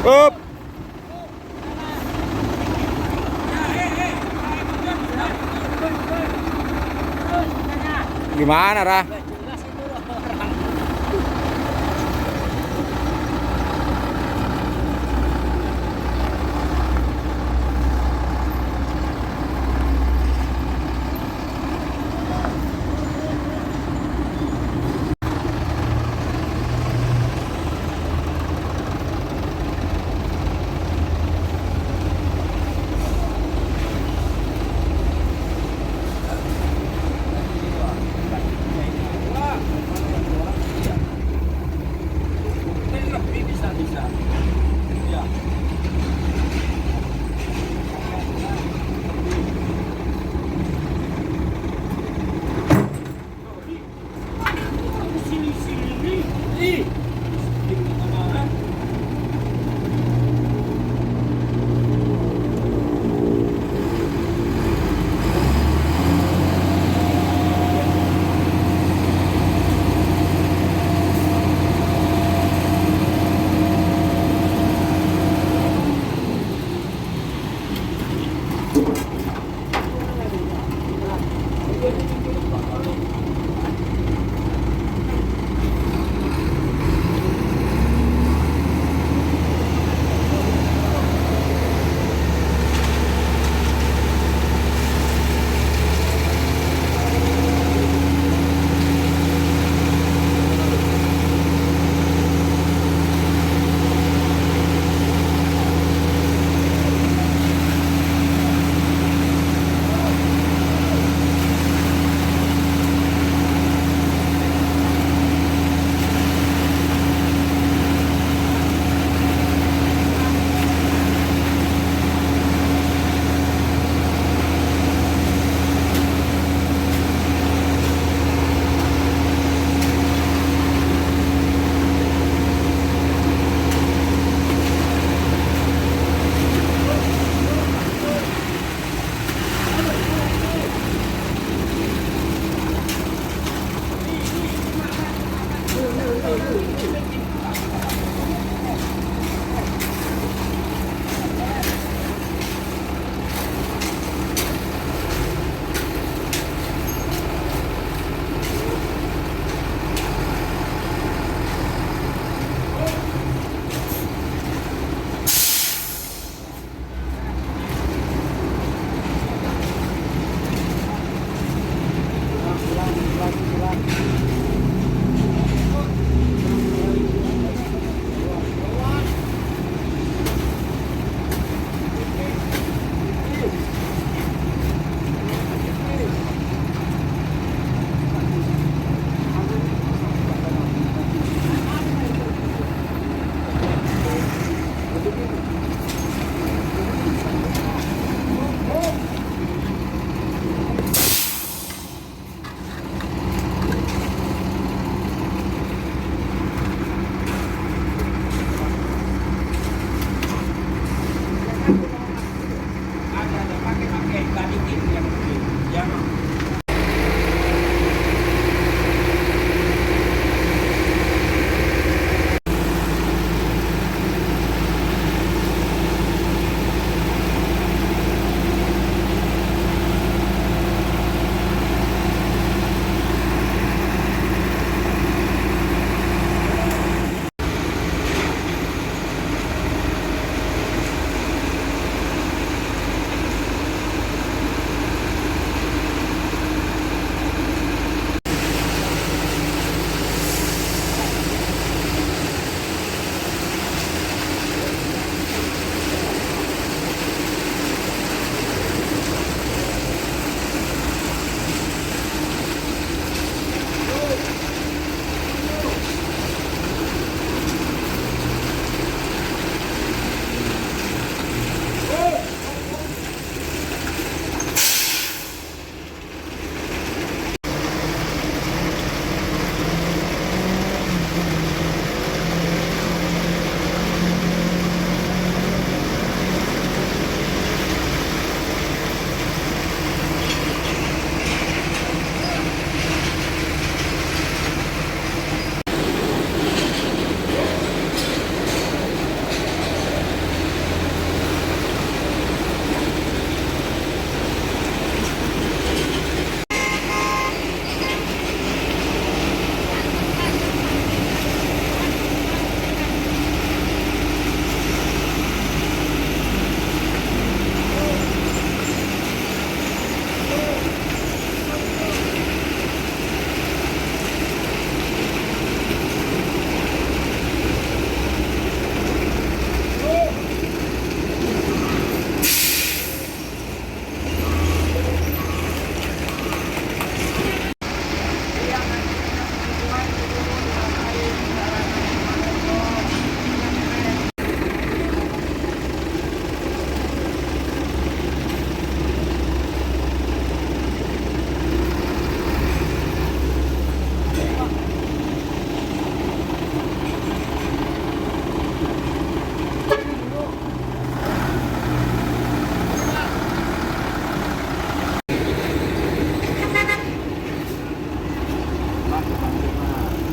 Up. Gimana, Ra? Jelas itu loh.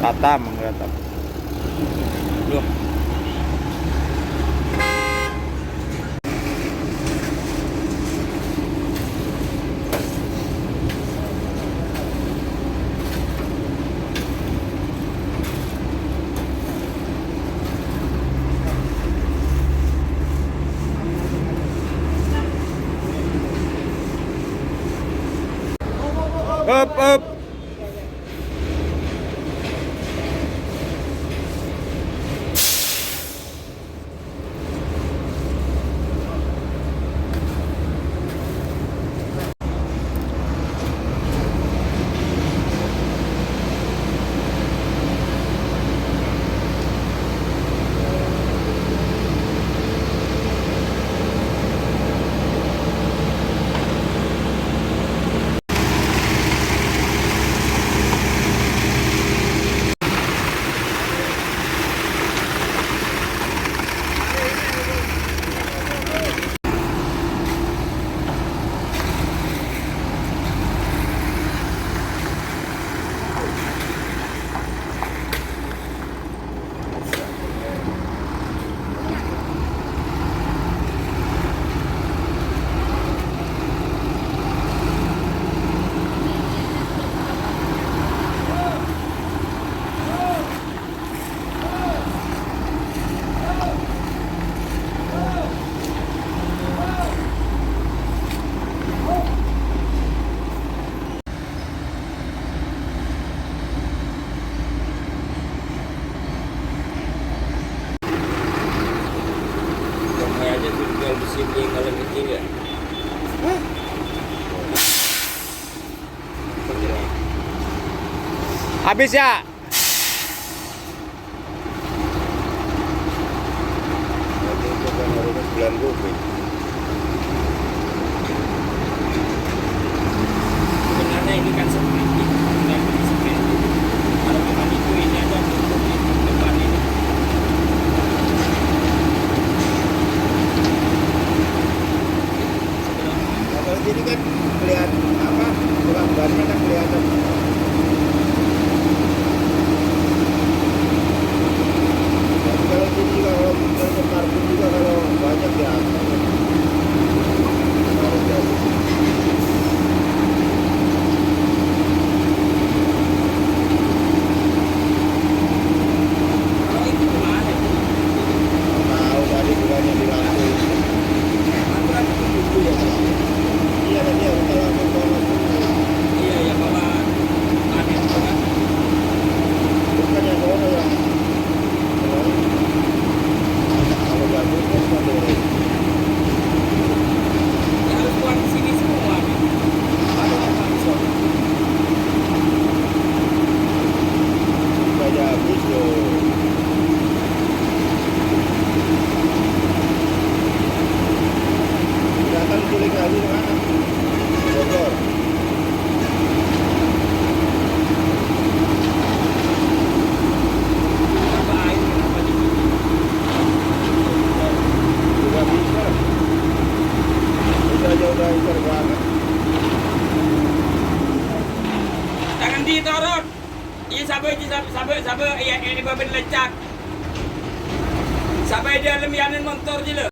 Tata menggerak. Loh. Up. Kayaknya tuh jual di sini kalau kecil ya. Habis ya? Itu kan harusnya 9 rupiah. Sebenarnya ini kan seperti dan seperti kalau bukan itu ini aja untuk depan ini. Kalau sini kan kelihatan apa? Tulang bannya kan kelihatan. Kalau sini juga kalau misalnya parfum juga kalau banyak ya. Harus jadi. Kalau itu kemana? Tahu tadi bulannya di lampu. Aturan itu ya. Iya tadi aku kalau aku bawa. Iya ya bawa. Aneh banget. Bukan yang bawa ya. Kalau bagus kan boleh. Ya harus buat di sini semua nih. Ada apa bisa? Sudah habis loh. Kelihatan kulit lagi di mana? Bogor. Apa air kenapa di sini? Udah bisa. Udah ikan banget. Jangan ditorot. Ini sabar, ya ini babin lecak. Sampai dia lemianin motor je le.